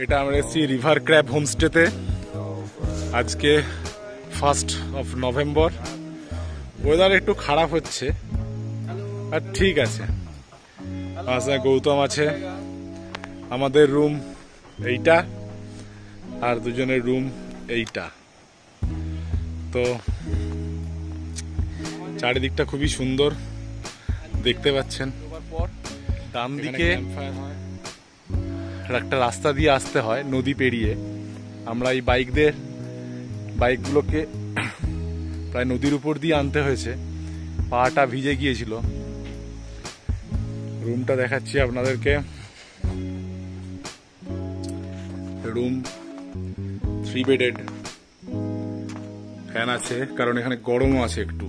এটা আমরা এসেছি রিভার ক্র্যাব হোমস্টেতে। আজকে 1 নভেম্বর। ওয়েদার একটু খারাপ হচ্ছে, আর ঠিক আছে। আচ্ছা, গৌতম আছে, আমাদের রুম এইটা, আর দুজনের রুম এইটা। তো চারিদিকটা খুবই সুন্দর দেখতে পাচ্ছেন। ডান দিকে একটা রাস্তা দিয়ে আসতে হয় নদী পেরিয়ে। আমরা এই বাইকগুলোকে প্রায় নদীর উপর দিয়ে আনতে হয়েছে, পাটা ভিজে গিয়েছিল। রুমটা দেখাচ্ছি আপনাদেরকে। রুম 3 বেডেড, ফ্যান আছে কারণ এখানে গরমও আছে একটু।